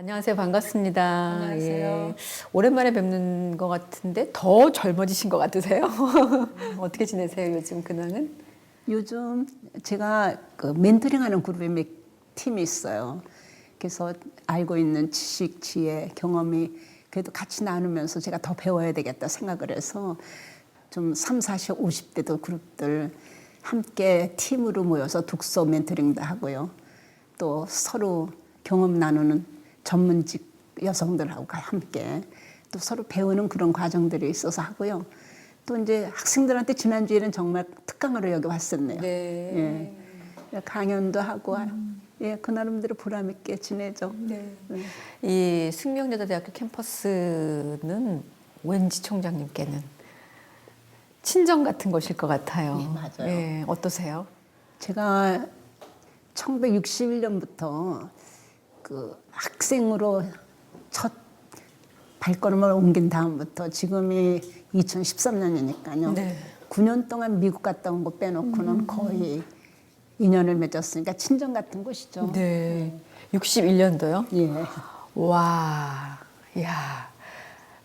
안녕하세요. 반갑습니다. 안녕하세요. 예. 오랜만에 뵙는 것 같은데 더 젊어지신 것 같으세요? 어떻게 지내세요? 요즘 근황은? 요즘 제가 그 멘토링하는 그룹에 몇 팀이 있어요. 그래서 알고 있는 지식, 지혜, 경험이 그래도 같이 나누면서 제가 더 배워야 되겠다 생각을 해서 좀 3, 40, 50대도 그룹들 함께 팀으로 모여서 독서 멘토링도 하고요. 또 서로 경험 나누는 전문직 여성들하고 함께 또 서로 배우는 그런 과정들이 있어서 하고요. 또 이제 학생들한테 지난주에는 정말 특강으로 여기 왔었네요. 네. 예. 강연도 하고 예, 그 나름대로 보람 있게 지내죠. 네. 이 숙명여자대학교 캠퍼스는 왠지 총장님께는 친정 같은 곳일 것 같아요. 예, 맞아요. 예, 어떠세요? 제가 1961년부터 그 학생으로 첫 발걸음을 옮긴 다음부터 지금이 2013년이니까요. 네. 9년 동안 미국 갔다 온 거 빼놓고는 거의 인연을 맺었으니까 친정 같은 곳이죠. 네. 61년도요? 예. 와, 야.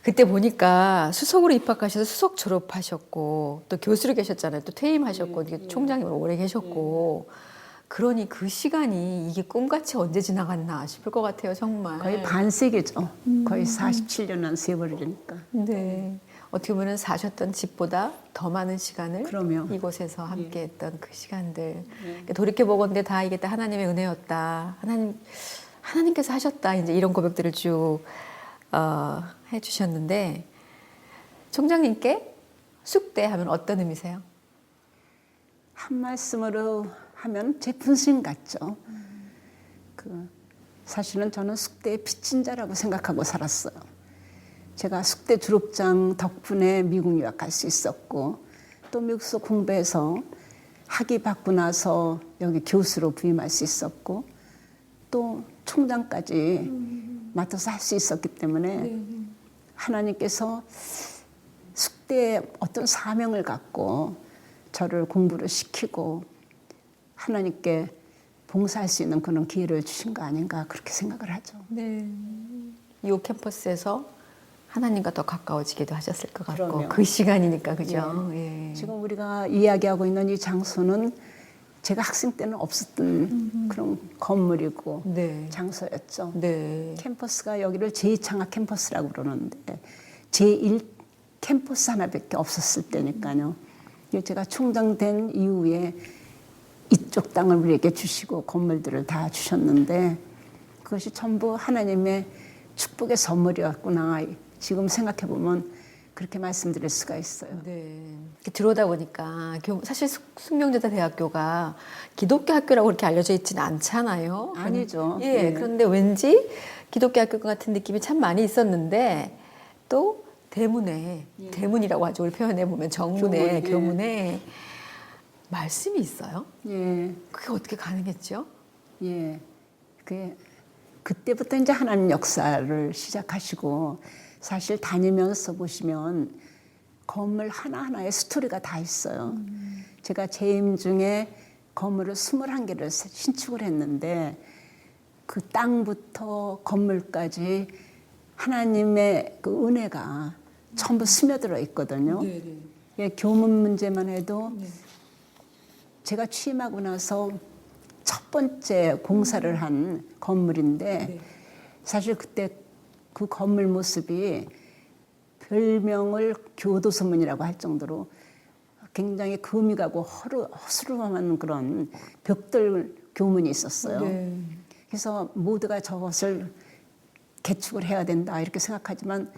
그때 보니까 수석으로 입학하셔서 수석 졸업하셨고 또 교수로 계셨잖아요. 또 퇴임하셨고 이게 총장님으로 오래 계셨고 그러니 그 시간이 이게 꿈같이 언제 지나갔나 싶을 것 같아요. 정말. 거의 반세기죠. 거의 47년은 세버리니까. 네. 어떻게 보면 사셨던 집보다 더 많은 시간을 그럼요. 이곳에서 함께했던 그 시간들. 돌이켜 보건대 다 이게 다 하나님의 은혜였다. 하나님께서 하셨다. 이제 이런 고백들을 쭉 해주셨는데 총장님께 숙대하면 어떤 의미세요? 한 말씀으로 하면 제 분신 같죠. 그 사실은 저는 숙대의 빚진 자라고 생각하고 살았어요. 제가 숙대 졸업장 덕분에 미국 유학 갈 수 있었고 또 미국에서 공부해서 학위 받고 나서 여기 교수로 부임할 수 있었고 또 총장까지 맡아서 할 수 있었기 때문에 하나님께서 숙대에 어떤 사명을 갖고 저를 공부를 시키고 하나님께 봉사할 수 있는 그런 기회를 주신 거 아닌가 그렇게 생각을 하죠. 네. 이 캠퍼스에서 하나님과 더 가까워지기도 하셨을 것 같고 그럼요. 그 시간이니까 그죠? 예. 지금 우리가 이야기하고 있는 이 장소는 제가 학생 때는 없었던 그런 건물이고 네. 장소였죠. 네. 캠퍼스가 여기를 제2창학 캠퍼스라고 그러는데 제1 캠퍼스 하나밖에 없었을 때니까요. 제가 총장 된 이후에 이쪽 땅을 우리에게 주시고 건물들을 다 주셨는데 그것이 전부 하나님의 축복의 선물이었구나. 지금 생각해 보면 그렇게 말씀드릴 수가 있어요. 네. 이렇게 들어오다 보니까 사실 숙명여자대학교가 기독교 학교라고 그렇게 알려져 있지는 않잖아요. 아니죠. 예. 네. 그런데 왠지 기독교 학교 같은 느낌이 참 많이 있었는데 또 대문이라고 하죠. 우리 표현해 보면 정문에 교문에 말씀이 있어요. 예, 그게 어떻게 가능했죠? 예. 그때부터 이제 하나님 역사를 시작하시고 사실 다니면서 보시면 건물 하나하나에 스토리가 다 있어요. 제가 재임 중에 건물을 21개를 신축을 했는데 그 땅부터 건물까지 하나님의 그 은혜가 전부 스며들어 있거든요. 예, 교문 문제만 해도 제가 취임하고 나서 첫 번째 공사를 한 건물인데 사실 그때 그 건물 모습이 별명을 교도소문이라고 할 정도로 굉장히 금이 가고 허스름한 그런 벽돌 교문이 있었어요. 네. 그래서 모두가 저것을 개축을 해야 된다 이렇게 생각하지만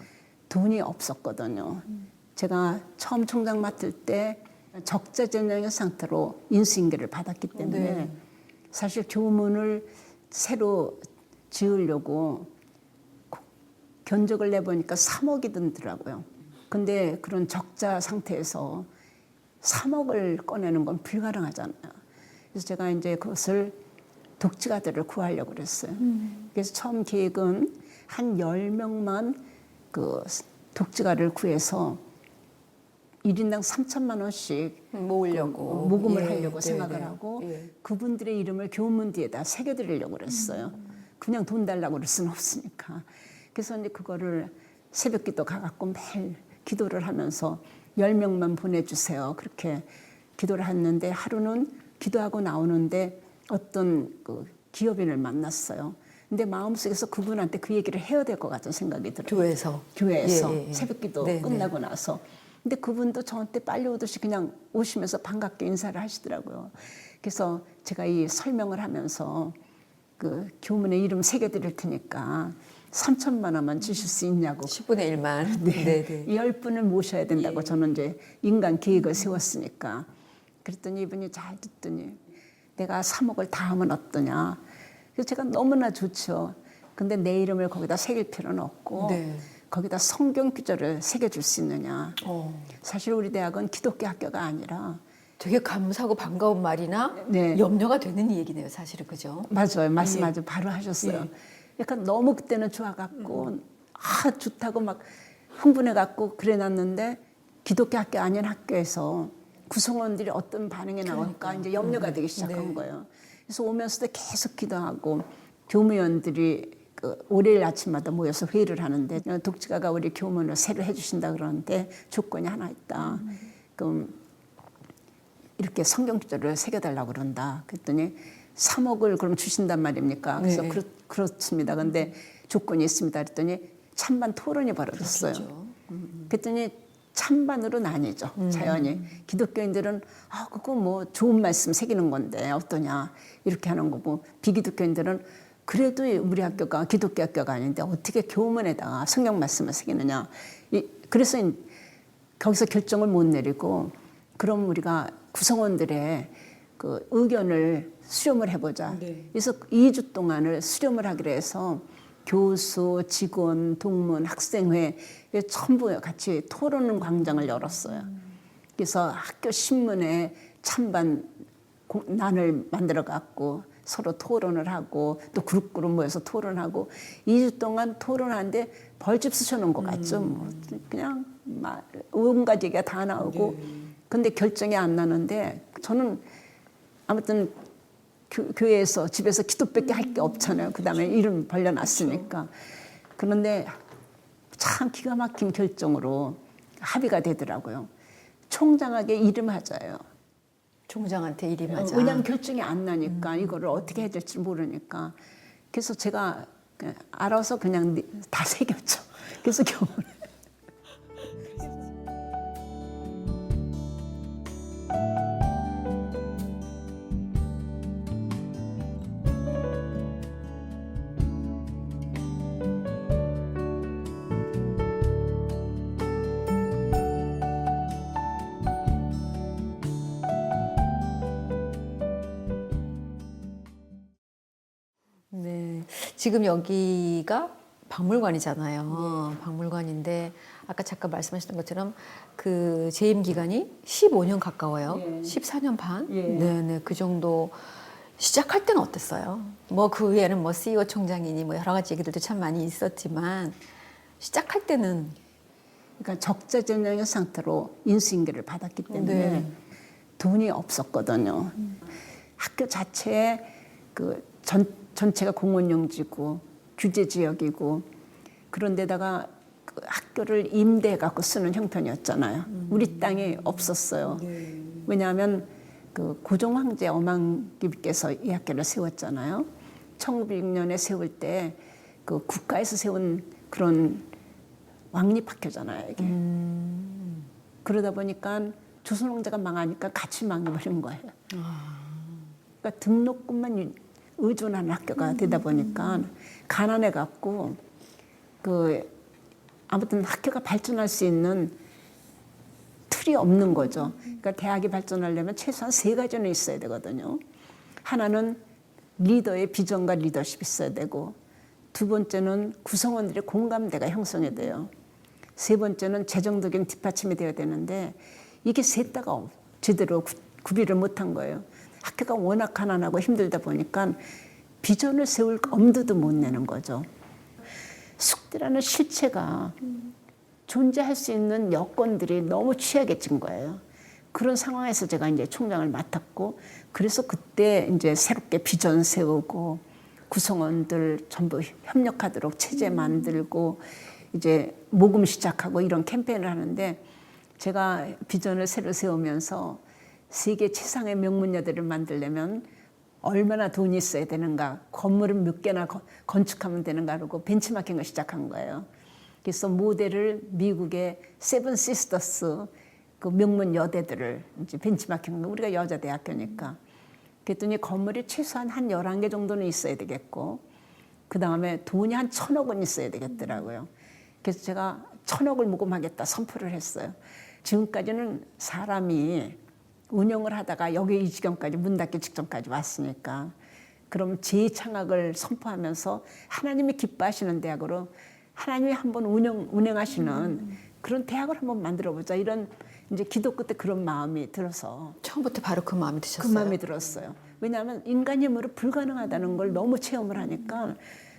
돈이 없었거든요. 제가 처음 총장 맡을 때 적자전형의 상태로 인수인계를 받았기 때문에 사실 교문을 새로 지으려고 견적을 내보니까 3억이 든더라고요. 근데 그런 적자 상태에서 3억을 꺼내는 건 불가능하잖아요. 그래서 제가 이제 그것을 독지가들을 구하려고 그랬어요. 그래서 처음 계획은 한 10명만 그 독지가를 구해서 1인당 3천만 원씩 모으려고 모금을 예, 하려고 네, 생각을 네. 하고 예. 그분들의 이름을 교문 뒤에다 새겨드리려고 그랬어요. 그냥 돈 달라고 그럴 수는 없으니까. 그래서 이제 그거를 새벽기도 가갖고 매일 기도를 하면서 10명만 보내주세요. 그렇게 기도를 했는데 하루는 기도하고 나오는데 어떤 그 기업인을 만났어요. 근데 마음속에서 그분한테 그 얘기를 해야 될 것 같은 생각이 들어요. 교회에서 예, 예. 새벽기도 네, 끝나고 나서. 근데 그분도 저한테 빨리 오듯이 그냥 오시면서 반갑게 인사를 하시더라고요. 그래서 제가 이 설명을 하면서 그 교문에 이름 새겨드릴 테니까 3천만 원만 주실 수 있냐고. 10분의 1만. 네. 10분을 모셔야 된다고 저는 이제 인간 계획을 세웠으니까. 그랬더니 이분이 잘 듣더니 내가 3억을 다 하면 어떠냐. 그래서 제가 너무나 좋죠. 근데 내 이름을 거기다 새길 필요는 없고 네. 거기다 성경 구절을 새겨줄 수 있느냐. 사실 우리 대학은 기독교 학교가 아니라 되게 감사하고 반가운 말이나 네. 염려가 되는 얘기네요, 사실은. 그죠? 맞아요. 말씀 아주 바로 하셨어요. 예. 약간 너무 그때는 좋아갖고 좋다고 막 흥분해갖고 그래놨는데 기독교 학교 아닌 학교에서 구성원들이 어떤 반응이 나올까 이제 염려가 되기 시작한 네. 거예요. 그래서 오면서도 계속 기도하고 교무위원들이 그 월요일 아침마다 모여서 회의를 하는데 독지가가 우리 교문을 새로 해주신다 그러는데 조건이 하나 있다. 그럼 이렇게 성경 구절을 새겨달라고 그런다. 그랬더니 3억을 그럼 주신단 말입니까? 그래서 네. 그렇습니다. 근데 조건이 있습니다. 그랬더니 찬반 토론이 벌어졌어요. 그랬더니 찬반으로 나뉘죠. 자연히. 기독교인들은 그거 뭐 좋은 말씀 새기는 건데 어떠냐 이렇게 하는 거고 비기독교인들은 그래도 우리 학교가 기독교 학교가 아닌데 어떻게 교문에다가 성경 말씀을 새기느냐. 그래서 거기서 결정을 못 내리고 그럼 우리가 구성원들의 그 의견을 수렴을 해보자. 네. 그래서 2주 동안을 수렴을 하기로 해서 교수, 직원, 동문, 학생회 전부 같이 토론 광장을 열었어요. 그래서 학교 신문에 찬반 난을 만들어 갖고 서로 토론을 하고 또 그룹 모여서 토론하고 2주 동안 토론하는데 벌집 쑤셔놓은 것 같죠. 뭐 그냥 온갖 얘기가 다 나오고 근데 결정이 안 나는데 저는 아무튼 교회에서 집에서 기도밖에 할 게 없잖아요. 그다음에 이름 벌려놨으니까. 그런데 참 기가 막힌 결정으로 합의가 되더라고요. 총장에게 이름하자요. 총장한테 이름하자. 왜냐하면 결정이 안 나니까 이거를 어떻게 해야 될지 모르니까. 그래서 제가 그냥 알아서 그냥 다 새겼죠. 그래서 교문에. 네. 지금 여기가 박물관이잖아요. 박물관인데 아까 잠깐 말씀하셨던 것처럼 그 재임 기간이 15년 가까워요. 예. 14년 반? 예. 네네. 그 정도. 시작할 때는 어땠어요? 뭐 그 후에는 뭐 CEO 총장이니 뭐 여러 가지 얘기들도 참 많이 있었지만 시작할 때는 그러니까 적자전형의 상태로 인수인계를 받았기 때문에 네. 돈이 없었거든요. 학교 자체에 그 전체가 공원용지고 규제 지역이고 그런데다가 그 학교를 임대해 갖고 쓰는 형편이었잖아요. 우리 땅이 없었어요. 왜냐하면 그 고종 황제 어망기께서 이 학교를 세웠잖아요. 1906년에 세울 때 그 국가에서 세운 그런 왕립학교잖아요, 이게. 그러다 보니까 조선 왕조가 망하니까 같이 망해버린 거예요. 그러니까 등록금만 의존하는 학교가 되다 보니까 가난해 갖고 그 아무튼 학교가 발전할 수 있는 틀이 없는 거죠. 그러니까 대학이 발전하려면 최소한 3가지는 있어야 되거든요. 하나는 리더의 비전과 리더십이 있어야 되고, 2번째는 구성원들의 공감대가 형성이 돼요. 3번째는 재정적인 뒷받침이 되어야 되는데 이게 셋 다가 제대로 구비를 못한 거예요. 학교가 워낙 가난하고 힘들다 보니까 비전을 세울 엄두도 못 내는 거죠. 숙대라는 실체가 존재할 수 있는 여건들이 너무 취약해진 거예요. 그런 상황에서 제가 이제 총장을 맡았고, 그래서 그때 이제 새롭게 비전 세우고 구성원들 전부 협력하도록 체제 만들고 이제 모금 시작하고 이런 캠페인을 하는데 제가 비전을 새로 세우면서 세계 최상의 명문여대를 만들려면 얼마나 돈이 있어야 되는가, 건물을 몇 개나 건축하면 되는가 그러고 벤치마킹을 시작한 거예요. 그래서 모델을 미국의 세븐 시스터스 그 명문 여대들을 이제 벤치마킹, 우리가 여자 대학교니까. 그랬더니 건물이 최소한 한 11개 정도는 있어야 되겠고 그 다음에 돈이 한 1,000억 원 있어야 되겠더라고요. 그래서 제가 1,000억을 모금하겠다 선포를 했어요. 지금까지는 사람이 운영을 하다가 여기 이 지경까지 문 닫기 직전까지 왔으니까 그럼 재창학을 선포하면서 하나님이 기뻐하시는 대학으로 하나님이 한번 운영하시는 그런 대학을 한번 만들어보자 이런 이제 기도 끝에 그런 마음이 들어서 처음부터 바로 그 마음이 드셨어요? 그 마음이 들었어요. 왜냐하면 인간 힘으로 불가능하다는 걸 너무 체험을 하니까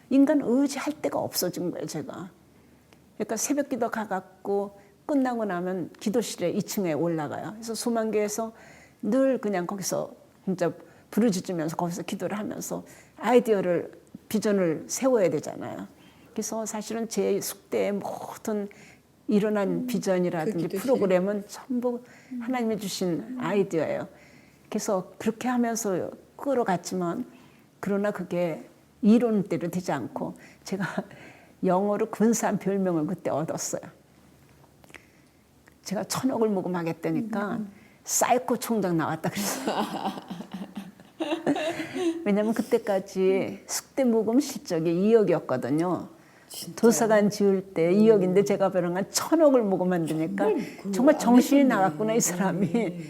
인간 의지할 데가 없어진 거예요, 제가. 그러니까 새벽 기도 가갖고 끝나고 나면 기도실에 2층에 올라가요. 그래서 소망교에서 늘 그냥 거기서 진짜 부르짖으면서 거기서 기도를 하면서 아이디어를 비전을 세워야 되잖아요. 그래서 사실은 제 숙대의 모든 일어난 비전이라든지 그 프로그램은 전부 하나님이 주신 아이디어예요. 그래서 그렇게 하면서 끌어갔지만 그러나 그게 이론대로 되지 않고 제가 영어로 근사한 별명을 그때 얻었어요. 제가 1,000억을 모금하겠다니까 사이코 총장 나왔다 그랬어요. 왜냐하면 그때까지 숙대 모금 실적이 2억이었거든요. 도서관 지을 때 2억인데 제가 벼랑한 1,000억을 모금한다니까 정말 정신이 나갔구나 이 사람이.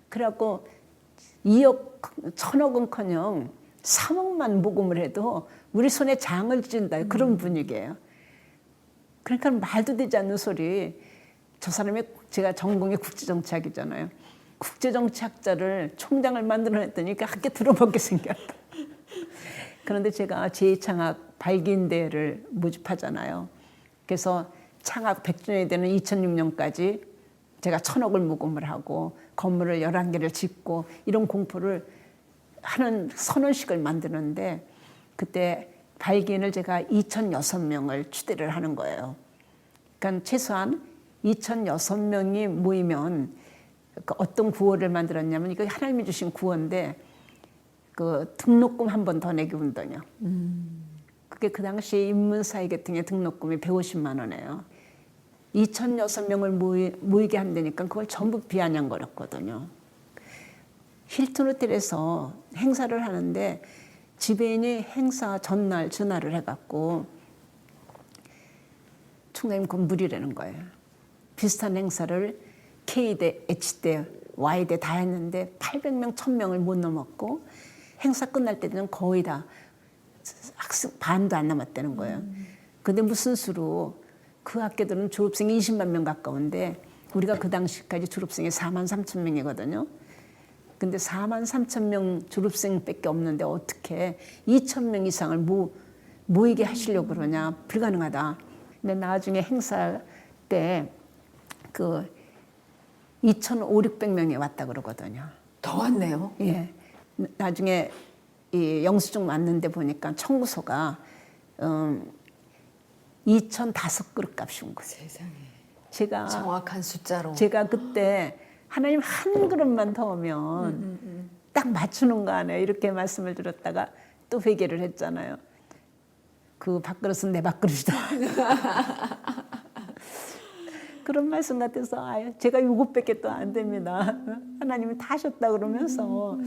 그래갖고 2억, 1,000억은커녕 3억만 모금을 해도 우리 손에 장을 쥔다 그런 분위기예요. 그러니까 말도 되지 않는 소리. 저 사람이 제가 전공이 국제정치학이잖아요. 국제정치학자를 총장을 만들어냈더니 학교 들어먹게 생겼다. 그런데 제가 제2창학 발기인대를 모집하잖아요. 그래서 창학 100주년이 되는 2006년까지 제가 1,000억을 모금을 하고 건물을 11개를 짓고 이런 공포를 하는 선언식을 만드는데 그때 발기인을 제가 2,006명을 추대를 하는 거예요. 그러니까 최소한 2,006명이 모이면 그 어떤 구호를 만들었냐면 이거 하나님이 주신 구호인데 그 등록금 한 번 더 내기 운동이요. 그게 그 당시에 인문사회계통의 등록금이 150만 원이에요. 2,006명을 모이게 한다니까 그걸 전부 비아냥거렸거든요. 힐튼 호텔에서 행사를 하는데 지배인이 행사 전날 전화를 해갖고 총장님 그건 무리라는 거예요. 비슷한 행사를 K대, H대, Y대 다 했는데 800명, 1,000명을 못 넘었고 행사 끝날 때는 거의 다 학생 반도 안 남았다는 거예요. 근데 무슨 수로 그 학교들은 졸업생이 20만 명 가까운데 우리가 그 당시까지 졸업생이 43,000명이거든요. 근데 43,000명 졸업생밖에 없는데 어떻게 2,000명 이상을 모이게 하시려고 그러냐. 불가능하다. 근데 나중에 행사 때 그 2,500~600명이 왔다 그러거든요. 더 왔네요. 예. 나중에 이 영수증 왔는데 보니까 청구서가 2,005그릇 값이 온 거예요. 세상에. 제가 정확한 숫자로. 제가 그때 하나님 한 그릇만 더 오면 딱 맞추는 거 아니에요. 이렇게 말씀을 드렸다가 또 회개를 했잖아요. 그 밥그릇은 내 밥그릇이다. 그런 말씀 같아서 제가 이것밖에 또 안 됩니다. 하나님이 다 하셨다 그러면서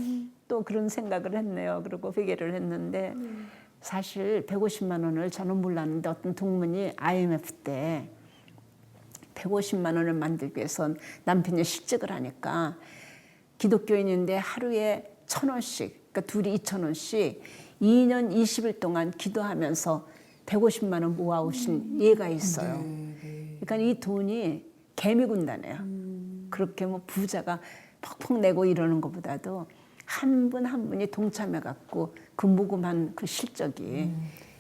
또 그런 생각을 했네요. 그리고 회개를 했는데 사실 150만 원을 저는 몰랐는데 어떤 동문이 IMF 때 150만 원을 만들기 위해서 남편이 실직을 하니까 기독교인인데 하루에 1,000원씩 그러니까 둘이 2,000원씩 2년 20일 동안 기도하면서 150만 원 모아오신 예가 있어요. 그러니까 이 돈이 개미군단이에요. 그렇게 뭐 부자가 퍽퍽 내고 이러는 것보다도 한 분 한 분이 동참해갖고 그 모금한 그 실적이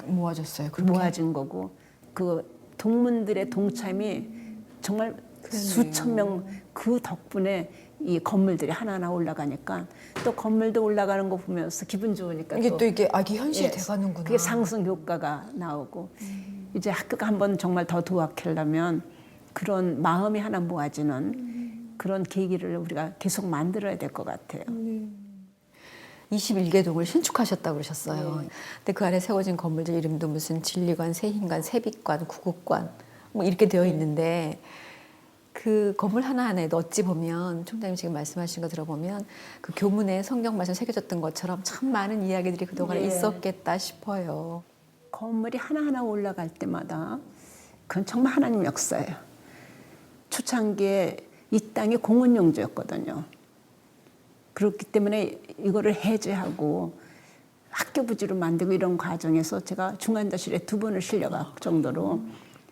모아졌어요. 그렇게. 모아진 거고 그 동문들의 동참이 정말 수천 명 그 덕분에 이 건물들이 하나하나 올라가니까 또 건물도 올라가는 거 보면서 기분 좋으니까 이게 또 이게 이게 현실이 돼가는구나. 그게 상승 효과가 나오고 이제 학교가 한번 정말 더 도약하려면 그런 마음이 하나 모아지는 그런 계기를 우리가 계속 만들어야 될 것 같아요. 21개 동을 신축하셨다고 그러셨어요. 근데 그 안에 세워진 건물들 이름도 무슨 진리관, 세hin관, 세빛관, 구국관 뭐 이렇게 되어 있는데 그 건물 하나하나에도 어찌 보면 총장님 지금 말씀하신 거 들어보면 그 교문에 성경 말씀 새겨졌던 것처럼 참 많은 이야기들이 그동안 있었겠다 싶어요. 건물이 하나하나 올라갈 때마다 그건 정말 하나님 역사예요. 초창기에 이 땅이 공원용지였거든요. 그렇기 때문에 이거를 해제하고 학교 부지로 만들고 이런 과정에서 제가 중환자실에 2번을 실려갈 정도로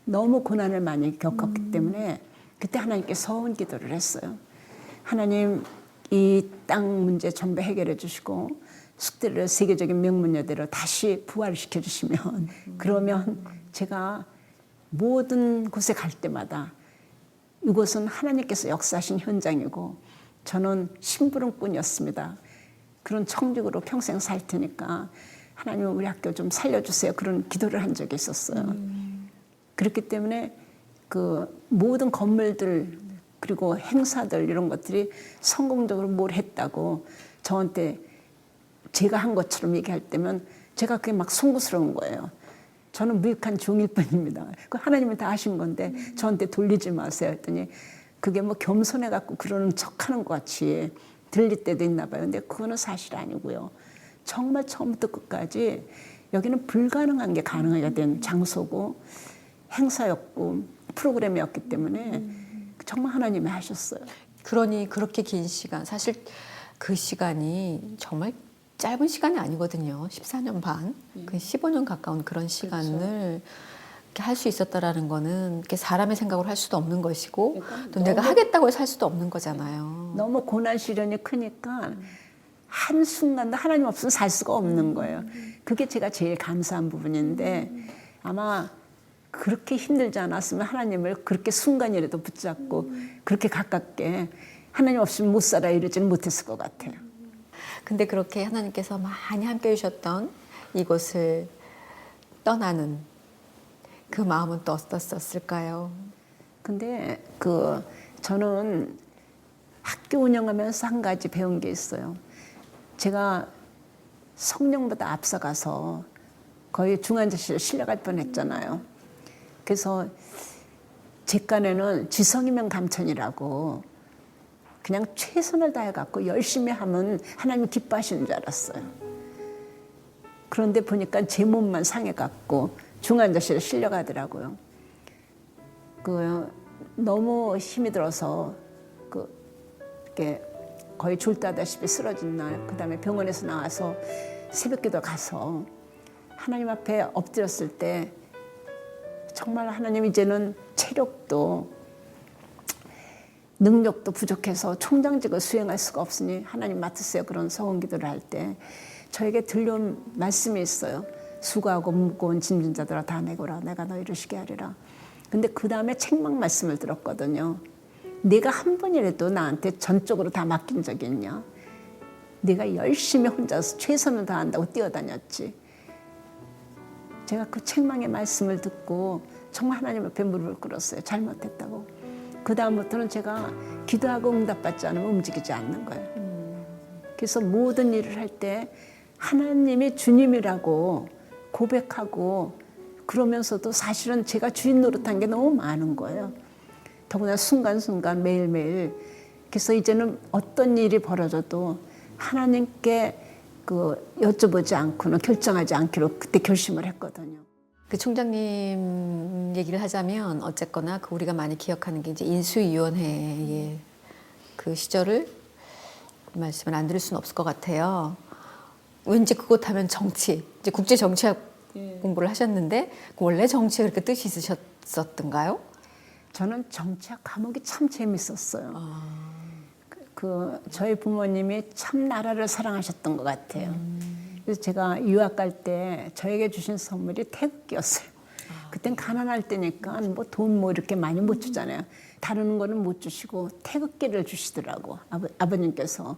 너무 고난을 많이 겪었기 때문에 그때 하나님께 서원 기도를 했어요. 하나님 이 땅 문제 전부 해결해 주시고 숙대를 세계적인 명문여대로 다시 부활시켜 주시면 그러면 제가 모든 곳에 갈 때마다 이곳은 하나님께서 역사하신 현장이고 저는 심부름꾼이었습니다. 그런 청직으로 평생 살 테니까 하나님 우리 학교 좀 살려주세요. 그런 기도를 한 적이 있었어요. 그렇기 때문에 그 모든 건물들 그리고 행사들 이런 것들이 성공적으로 뭘 했다고 저한테 제가 한 것처럼 얘기할 때면 제가 그게 막 송구스러운 거예요. 저는 무익한 종일 뿐입니다. 그 하나님은 다 하신 건데 저한테 돌리지 마세요 했더니 그게 뭐 겸손해 갖고 그러는 척하는 것 같이 들릴 때도 있나 봐요. 근데 그거는 사실 아니고요. 정말 처음부터 끝까지 여기는 불가능한 게 가능하게 된 장소고 행사였고 프로그램이었기 때문에 정말 하나님이 하셨어요. 그러니 그렇게 긴 시간 사실 그 시간이 정말 짧은 시간이 아니거든요. 14년 반, 그 15년 가까운 그런 시간을 이렇게 할 수 있었다라는 거는 이렇게 사람의 생각으로 할 수도 없는 것이고 그러니까 또 내가 하겠다고 해서 할 수도 없는 거잖아요. 너무 고난 시련이 크니까 한 순간도 하나님 없으면 살 수가 없는 거예요. 그게 제가 제일 감사한 부분인데 아마 그렇게 힘들지 않았으면 하나님을 그렇게 순간이라도 붙잡고 그렇게 가깝게 하나님 없으면 못 살아 이러지는 못했을 것 같아요. 근데 그렇게 하나님께서 많이 함께 해주셨던 이곳을 떠나는 그 마음은 또 어떻었을까요? 근데 저는 학교 운영하면서 한 가지 배운 게 있어요. 제가 성령보다 앞서가서 거의 중환자실에 실려갈 뻔했잖아요. 그래서 제 깐에는 지성이면 감천이라고 그냥 최선을 다해갖고 열심히 하면 하나님 기뻐하시는 줄 알았어요. 그런데 보니까 제 몸만 상해갖고 중환자실에 실려가더라고요. 너무 힘이 들어서 이렇게 거의 졸다다시피 쓰러진 날, 그 다음에 병원에서 나와서 새벽기도 가서 하나님 앞에 엎드렸을 때 정말 하나님 이제는 체력도 능력도 부족해서 총장직을 수행할 수가 없으니 하나님 맡으세요. 그런 서원기도를 할 때 저에게 들려온 말씀이 있어요. 수고하고 무거운 짐진 자들아 다 내거라. 내가 너희를 쉬게 하리라. 근데 그 다음에 책망 말씀을 들었거든요. 네가 한 번이라도 나한테 전적으로 다 맡긴 적이 있냐? 네가 열심히 혼자서 최선을 다한다고 뛰어다녔지. 제가 그 책망의 말씀을 듣고 정말 하나님 앞에 무릎을 꿇었어요. 잘못했다고. 그 다음부터는 제가 기도하고 응답받지 않으면 움직이지 않는 거예요. 그래서 모든 일을 할 때 하나님이 주님이라고 고백하고 그러면서도 사실은 제가 주인 노릇한 게 너무 많은 거예요. 더구나 순간순간 매일매일. 그래서 이제는 어떤 일이 벌어져도 하나님께 여쭤보지 않고는 결정하지 않기로 그때 결심을 했거든요. 그 총장님 얘기를 하자면 어쨌거나 그 우리가 많이 기억하는 게 이제 인수위원회의 그 시절을 말씀을 안 드릴 수는 없을 것 같아요. 왠지 그것 하면 정치, 이제 국제 정치학 공부를 하셨는데 원래 정치에 그렇게 뜻이 있으셨던가요? 저는 정치학 과목이 참 재밌었어요. 저희 부모님이 참 나라를 사랑하셨던 것 같아요. 그래서 제가 유학 갈 때 저에게 주신 선물이 태극기였어요. 그땐 가난할 때니까 뭐 돈 뭐 이렇게 많이 못 주잖아요. 다른 거는 못 주시고 태극기를 주시더라고 아버님께서.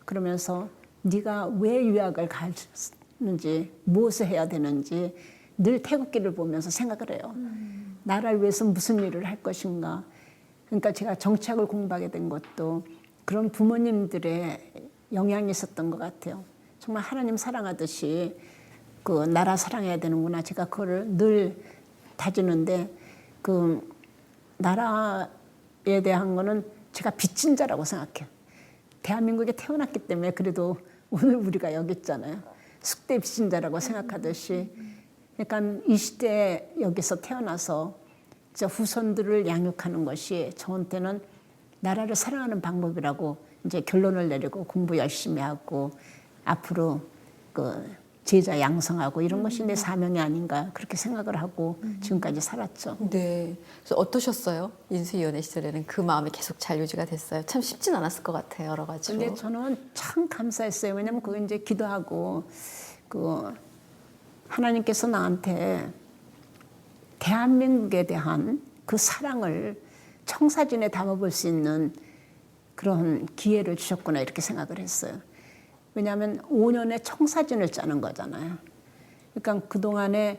그러면서 네가 왜 유학을 가는지 무엇을 해야 되는지 늘 태극기를 보면서 생각을 해요. 나라를 위해서 무슨 일을 할 것인가. 그러니까 제가 정치학을 공부하게 된 것도 그런 부모님들의 영향이 있었던 것 같아요. 정말 하나님 사랑하듯이 그 나라 사랑해야 되는구나. 제가 그거를 늘 다지는데 그 나라에 대한 거는 제가 빚진 자라고 생각해요. 대한민국에 태어났기 때문에 그래도 오늘 우리가 여기 있잖아요. 숙대 빚진 자라고 생각하듯이. 그러니까 이 시대에 여기서 태어나서 이제 후손들을 양육하는 것이 저한테는 나라를 사랑하는 방법이라고 이제 결론을 내리고 공부 열심히 하고 앞으로 그 제자 양성하고 이런 것이 내 사명이 아닌가 그렇게 생각을 하고 지금까지 살았죠. 네. 그래서 어떠셨어요? 인수위원회 시절에는 그 마음이 계속 잘 유지가 됐어요. 참 쉽진 않았을 것 같아요. 여러 가지로. 근데 저는 참 감사했어요. 왜냐면 그거 이제 기도하고 그 하나님께서 나한테 대한민국에 대한 그 사랑을 청사진에 담아볼 수 있는 그런 기회를 주셨구나 이렇게 생각을 했어요. 왜냐하면 5년의 청사진을 짜는 거잖아요. 그러니까 그동안에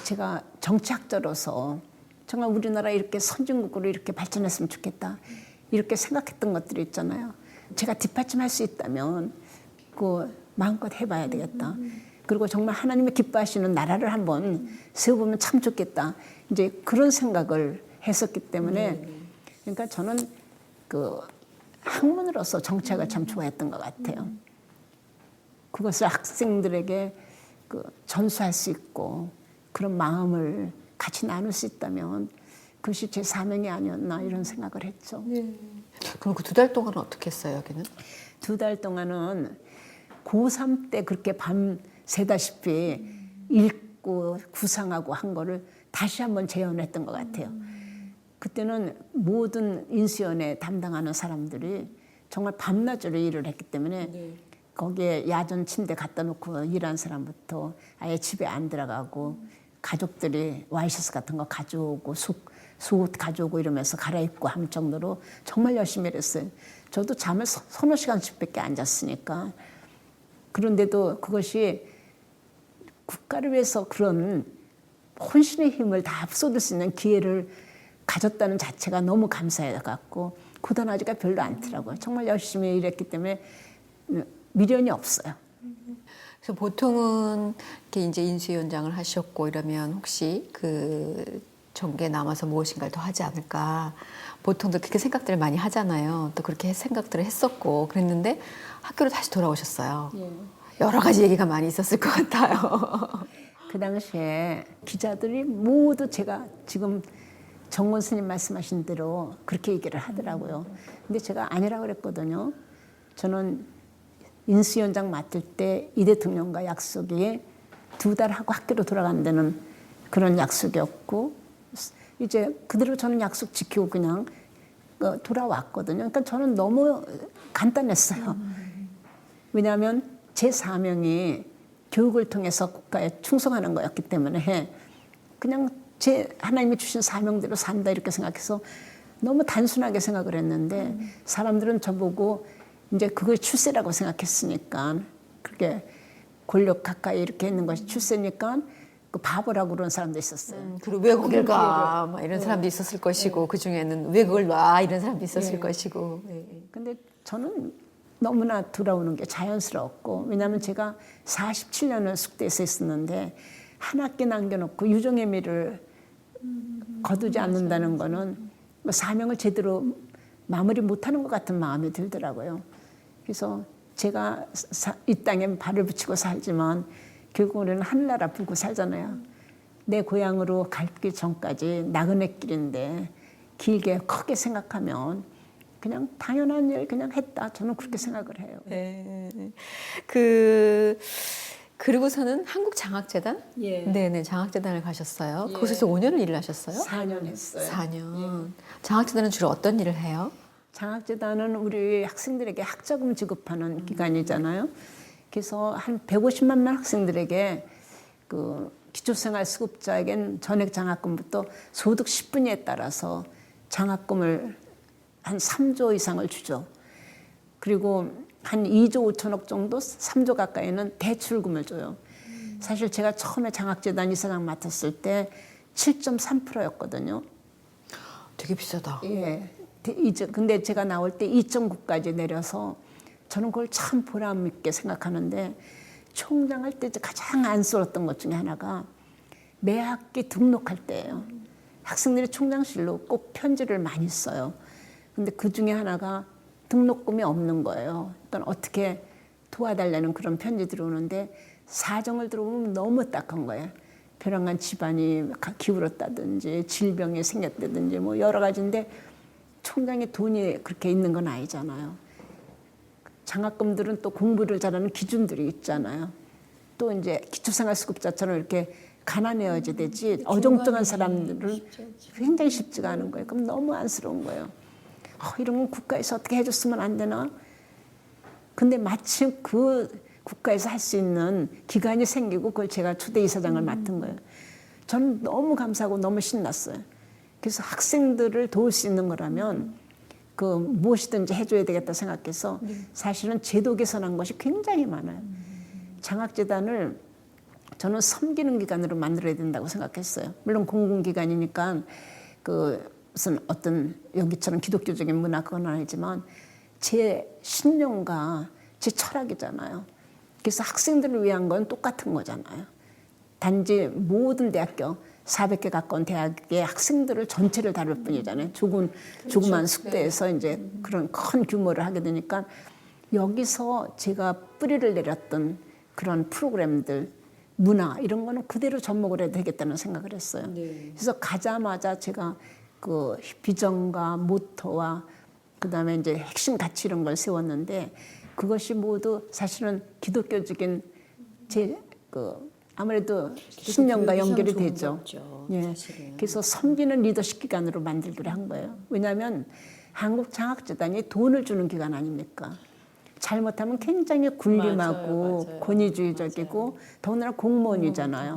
제가 정치학자로서 정말 우리나라 이렇게 선진국으로 이렇게 발전했으면 좋겠다 이렇게 생각했던 것들이 있잖아요. 제가 뒷받침할 수 있다면 그 마음껏 해봐야 되겠다. 그리고 정말 하나님이 기뻐하시는 나라를 한번 세워보면 참 좋겠다. 이제 그런 생각을 했었기 때문에 그러니까 저는 그 학문으로서 정치학을 참 좋아했던 것 같아요. 그것을 학생들에게 그 전수할 수 있고 그런 마음을 같이 나눌 수 있다면 그것이 제 사명이 아니었나 이런 생각을 했죠. 그럼 그 2달 동안은 어떻게 했어요, 여기는? 2달 동안은 고3 때 그렇게 밤 새다시피 읽고 구상하고 한 거를 다시 한번 재현했던 것 같아요. 그때는 모든 인수위원회 담당하는 사람들이 정말 밤낮으로 일을 했기 때문에 거기에 야전 침대 갖다 놓고 일한 사람부터 아예 집에 안 들어가고 가족들이 와이셔츠 같은 거 가져오고 속옷 가져오고 이러면서 갈아입고 할 정도로 정말 열심히 일했어요. 저도 잠을 서너 시간씩밖에 안 잤으니까. 그런데도 그것이 국가를 위해서 그런 혼신의 힘을 다 쏟을 수 있는 기회를 가졌다는 자체가 너무 감사해갖고 고단하지가 별로 않더라고요. 정말 열심히 일했기 때문에 미련이 없어요. 그래서 보통은 이렇게 이제 인수위원장을 하셨고 이러면 혹시 그 정계에 남아서 무엇인가를 더 하지 않을까. 보통도 그렇게 생각들을 많이 하잖아요. 또 그렇게 생각들을 했었고 그랬는데 학교로 다시 돌아오셨어요. 여러 가지 얘기가 많이 있었을 것 같아요. 그 당시에 기자들이 모두 제가 지금 정원 스님 말씀하신 대로 그렇게 얘기를 하더라고요. 근데 제가 아니라고 그랬거든요. 저는 인수위원장 맡을 때 이 대통령과 약속이 2달 하고 학교로 돌아간다는 그런 약속이었고 이제 그대로 저는 약속 지키고 그냥 돌아왔거든요. 그러니까 저는 너무 간단했어요. 왜냐하면 제 사명이 교육을 통해서 국가에 충성하는 거였기 때문에 그냥 제 하나님이 주신 사명대로 산다 이렇게 생각해서 너무 단순하게 생각을 했는데 사람들은 저보고 이제 그걸 출세라고 생각했으니까 그렇게 권력 가까이 이렇게 있는 것이 출세니까 그 바보라고 그런 사람도 있었어요. 그리고 왜 거길 가? 막 이런 사람도 있었을 것이고 그 중에는 왜 그걸 놔? 이런 사람도 있었을 것이고. 근데 저는 너무나 돌아오는 게 자연스러웠고 왜냐하면 제가 47년을 숙대에서 있었는데 한 학기 남겨놓고 유종의 미를 거두지 않는다는 거는 뭐 사명을 제대로 마무리 못하는 것 같은 마음이 들더라고요. 그래서 제가 이 땅에 발을 붙이고 살지만 결국 우리는 하늘나라 보고 살잖아요. 내 고향으로 가기 전까지 나그네 길인데 길게 크게 생각하면 그냥 당연한 일 그냥 했다. 저는 그렇게 생각을 해요. 그리고서는 한국장학재단? 예. 네네, 장학재단을 가셨어요. 거기서 5년을 일을 하셨어요? 4년 했어요. 4년. 장학재단은 주로 어떤 일을 해요? 장학재단은 우리 학생들에게 학자금 지급하는 기관이잖아요. 그래서 한 150만 명 학생들에게 그 기초생활수급자에겐 전액 장학금부터 소득 10분위에 따라서 장학금을 한 3조 이상을 주죠. 그리고 한 2조 5천억 정도, 3조 가까이는 대출금을 줘요. 사실 제가 처음에 장학재단 이사장 맡았을 때 7.3%였거든요. 되게 비싸다. 예. 근데 제가 나올 때 2.9까지 내려서 저는 그걸 참 보람 있게 생각하는데, 총장할 때 가장 안쓰러웠던 것 중에 하나가 매 학기 등록할 때예요. 학생들이 총장실로 꼭 편지를 많이 써요. 근데 그 중에 하나가 등록금이 없는 거예요. 그러니까 어떻게 도와달라는 그런 편지들이 오는데, 사정을 들어보면 너무 딱한 거예요. 벼랑간 집안이 기울었다든지 질병이 생겼다든지 뭐 여러 가지인데, 총장의 돈이 그렇게 있는 건 아니잖아요. 장학금들은 또 공부를 잘하는 기준들이 있잖아요. 또 이제 기초생활수급자처럼 이렇게 가난해야지 되지, 어정쩡한 사람들은 굉장히 쉽지가 않은 거예요. 그럼 너무 안쓰러운 거예요. 이런 건 국가에서 어떻게 해줬으면 안 되나? 근데 마침 그 국가에서 할 수 있는 기관이 생기고 그걸 제가 초대 이사장을 맡은 거예요. 저는 너무 감사하고 너무 신났어요. 그래서 학생들을 도울 수 있는 거라면 그 무엇이든지 해줘야 되겠다 생각해서 사실은 제도 개선한 것이 굉장히 많아요. 장학재단을 저는 섬기는 기관으로 만들어야 된다고 생각했어요. 물론 공공기관이니까 그 무슨 어떤 여기처럼 기독교적인 문화 그건 아니지만 제 신념과 제 철학이잖아요. 그래서 학생들을 위한 건 똑같은 거잖아요. 단지 모든 대학교 400개 가까운 대학의 학생들을 전체를 다룰 뿐이잖아요. 조그만 숙대에서 이제 그런 큰 규모를 하게 되니까 여기서 제가 뿌리를 내렸던 그런 프로그램들, 문화 이런 거는 그대로 접목을 해도 되겠다는 생각을 했어요. 네. 그래서 가자마자 제가 그 비전과 모토와 그다음에 이제 핵심 가치 이런 걸 세웠는데, 그것이 모두 사실은 기독교적인 아무래도 신념과 연결이 되죠. 예. 그래서 섬기는 리더십 기관으로 만들기로 한 거예요. 왜냐하면 한국장학재단이 돈을 주는 기관 아닙니까? 잘못하면 굉장히 군림하고 맞아요. 권위주의적이고 맞아요. 더군다나 공무원이잖아요.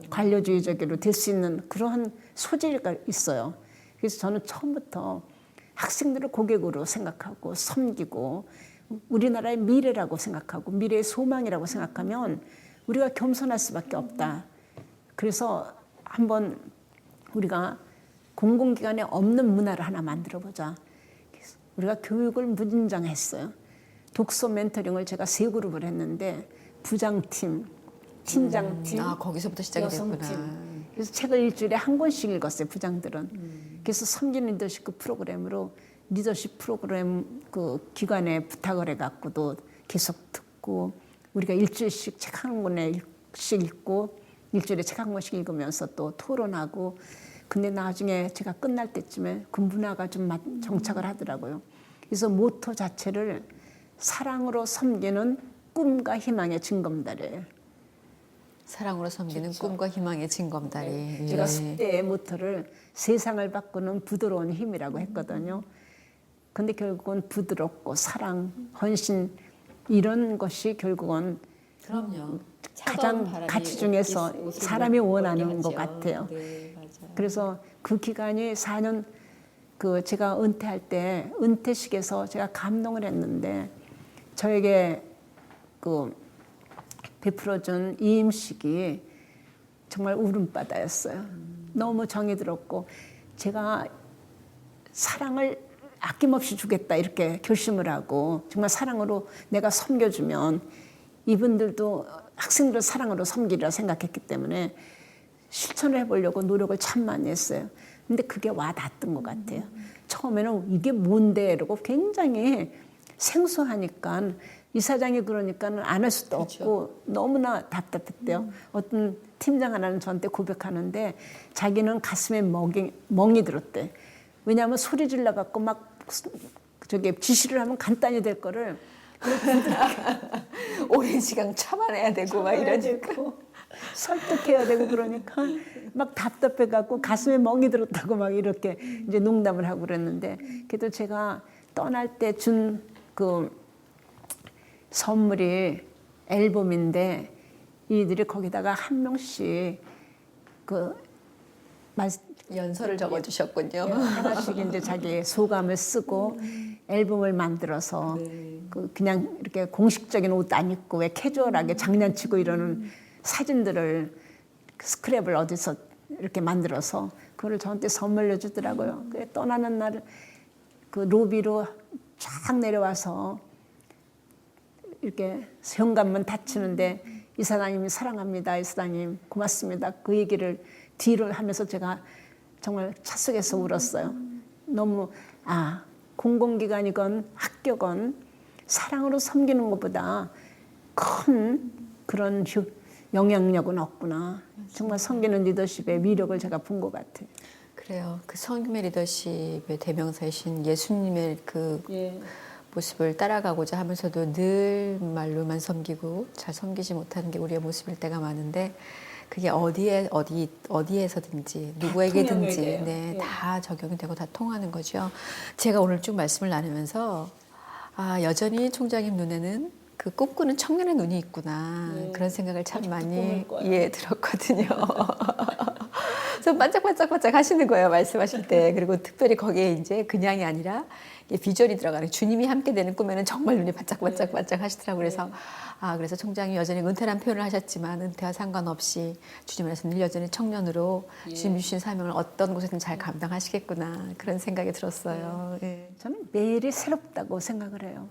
관료주의적으로 될 수 있는 그러한 소재가 있어요. 그래서 저는 처음부터 학생들을 고객으로 생각하고 섬기고 우리나라의 미래라고 생각하고 미래의 소망이라고 생각하면 우리가 겸손할 수밖에 없다. 그래서 한번 우리가 공공기관에 없는 문화를 하나 만들어보자. 우리가 교육을 무진장했어요. 독서 멘토링을 제가 3그룹을 했는데 부장팀, 팀장팀, 거기서부터 시작이 됐구나. 그래서 책을 일주일에 한 권씩 읽었어요, 부장들은. 그래서 섬기는 리더십 그 프로그램으로 리더십 프로그램 그 기관에 부탁을 해갖고도 계속 듣고, 우리가 일주일씩 책 한 권씩 읽고 일주일에 책 한 권씩 읽으면서 또 토론하고. 근데 나중에 제가 끝날 때쯤에 그 문화가 좀 정착을 하더라고요. 그래서 모토 자체를 사랑으로 섬기는 꿈과 희망의 징검다리예요. 사랑으로 섬기는 그렇죠. 꿈과 희망의 징검다리. 네. 제가 숙대의 모토를 세상을 바꾸는 부드러운 힘이라고 했거든요. 근데 결국은 부드럽고 사랑, 헌신 이런 것이 결국은 그럼요. 가장 가치 중에서 사람이 원하는 것 같아요. 네, 맞아요. 그래서 그 기간이 4년 제가 은퇴할 때 은퇴식에서 제가 감동을 했는데, 저에게 베풀어준 이임식이 정말 울음바다였어요. 너무 정이 들었고, 제가 사랑을 아낌없이 주겠다 이렇게 결심을 하고 정말 사랑으로 내가 섬겨주면 이분들도 학생들을 사랑으로 섬기리라 생각했기 때문에 실천을 해보려고 노력을 참 많이 했어요. 근데 그게 와닿았던 것 같아요. 처음에는 이게 뭔데 이러고 굉장히 생소하니까 이사장이 그러니까는 안 할 수도 그렇죠. 없고 너무나 답답했대요. 어떤 팀장 하나는 저한테 고백하는데 자기는 가슴에 멍이 들었대. 왜냐하면 소리 질러 갖고 막 지시를 하면 간단히 될 거를 오랜 시간 참아내야 되고 막 이러니까 설득해야 되고 그러니까 막 답답해 갖고 가슴에 멍이 들었다고 막 이렇게 이제 농담을 하고 그랬는데, 그래도 제가 떠날 때 준 그 선물이 앨범인데 이들이 거기다가 한 명씩 그 말, 연설을 적어주셨군요. 하나씩 이제 자기 소감을 쓰고 앨범을 만들어서 그냥 이렇게 공식적인 옷 안 입고 왜 캐주얼하게 장난치고 이러는 사진들을 스크랩을 어디서 이렇게 만들어서 그걸 저한테 선물로 주더라고요. 그 떠나는 날 그 로비로 쫙 내려와서 이렇게 현관문 닫히는데 이사장님이 사랑합니다. 이사장님 고맙습니다. 그 얘기를 뒤를 하면서 제가 정말 찻속에서 울었어요. 너무 공공기관이건 학교건 사랑으로 섬기는 것보다 큰 그런 영향력은 없구나. 정말 섬기는 리더십의 위력을 제가 본 것 같아요. 그래요. 그 섬김의 리더십의 대명사이신 예수님의 그 모습을 따라가고자 하면서도 늘 말로만 섬기고 잘 섬기지 못하는 게 우리의 모습일 때가 많은데 그게 어디에서든지 누구에게든지 다 적용이 되고 다 통하는 거죠. 제가 오늘 쭉 말씀을 나누면서 여전히 총장님 눈에는 그 꿈꾸는 청년의 눈이 있구나 그런 생각을 참 많이 들었거든요. 좀 반짝반짝 하시는 거예요 말씀하실 때. 그리고 특별히 거기에 이제 그냥이 아니라 비전이 들어가는 주님이 함께 되는 꿈에는 정말 눈이 반짝반짝 하시더라고요. 그래서 그래서 총장이 여전히 은퇴란 표현을 하셨지만 은퇴와 상관없이 주님 안에서 늘 여전히 청년으로 주님 주신 사명을 어떤 곳에든 잘 감당하시겠구나 그런 생각이 들었어요. 저는 매일이 새롭다고 생각을 해요.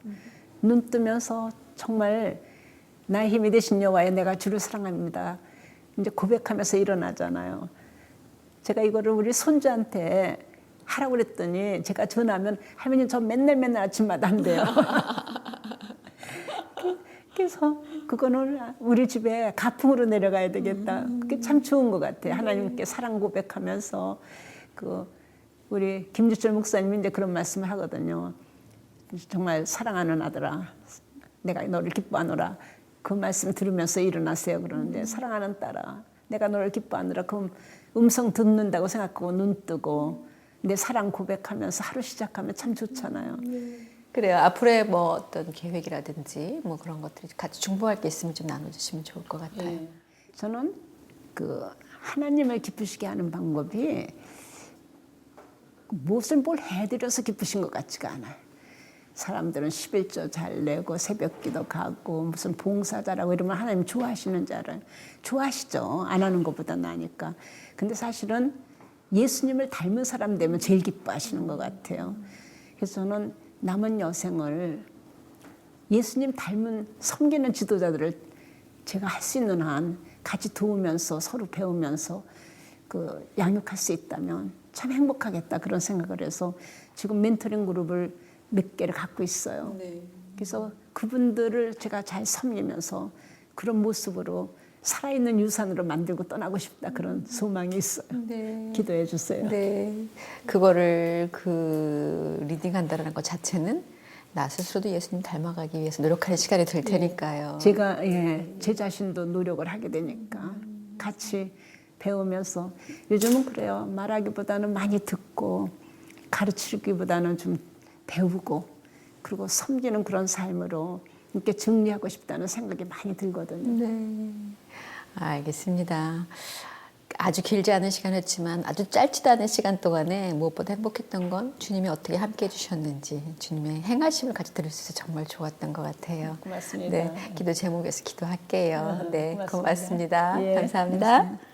눈 뜨면서 정말 나의 힘이 되신 여호와여 내가 주를 사랑합니다. 이제 고백하면서 일어나잖아요. 제가 이거를 우리 손주한테 하라고 그랬더니 제가 전화하면 할머니 저 맨날 아침마다 한대요. 그래서 그거는 우리 집에 가풍으로 내려가야 되겠다. 그게 참 좋은 것 같아요. 하나님께 사랑 고백하면서 우리 김주철 목사님이 이제 그런 말씀을 하거든요. 정말 사랑하는 아들아, 내가 너를 기뻐하노라. 그 말씀 들으면서 일어나세요. 그러는데 사랑하는 딸아, 내가 너를 기뻐하노라. 그 음성 듣는다고 생각하고 눈 뜨고 내 사랑 고백하면서 하루 시작하면 참 좋잖아요. 그래요. 앞으로의 뭐 어떤 계획이라든지 뭐 그런 것들이 같이 중보할 게 있으면 좀 나눠주시면 좋을 것 같아요. 저는 그 하나님을 기쁘시게 하는 방법이 무엇을 뭘 해드려서 기쁘신 것 같지가 않아요. 사람들은 11조 잘 내고 새벽기도 가고 무슨 봉사자라고 이러면 하나님 좋아하시는 줄 알아요. 좋아하시죠. 안 하는 것보다 나으니까. 근데 사실은 예수님을 닮은 사람 되면 제일 기뻐하시는 것 같아요. 그래서 저는 남은 여생을 예수님 닮은 섬기는 지도자들을 제가 할 수 있는 한 같이 도우면서 서로 배우면서 양육할 수 있다면 참 행복하겠다 그런 생각을 해서 지금 멘토링 그룹을 몇 개를 갖고 있어요. 그래서 그분들을 제가 잘 섬기면서 그런 모습으로 살아있는 유산으로 만들고 떠나고 싶다 그런 소망이 있어요. 기도해 주세요. 그거를 리딩한다는 것 자체는 나 스스로도 예수님 닮아가기 위해서 노력하는 시간이 될 테니까요. 제가 제 자신도 노력을 하게 되니까 같이 배우면서 요즘은 그래요. 말하기보다는 많이 듣고 가르치기보다는 좀 배우고 그리고 섬기는 그런 삶으로 이렇게 정리하고 싶다는 생각이 많이 들거든요. 알겠습니다. 아주 길지 않은 시간이었지만 아주 짧지도 않은 시간 동안에 무엇보다 행복했던 건 주님이 어떻게 함께 해주셨는지 주님의 행하심을 같이 들을 수 있어서 정말 좋았던 것 같아요. 고맙습니다. 기도 제목에서 기도할게요. 고맙습니다. 고맙습니다. 예, 감사합니다. 고맙습니다.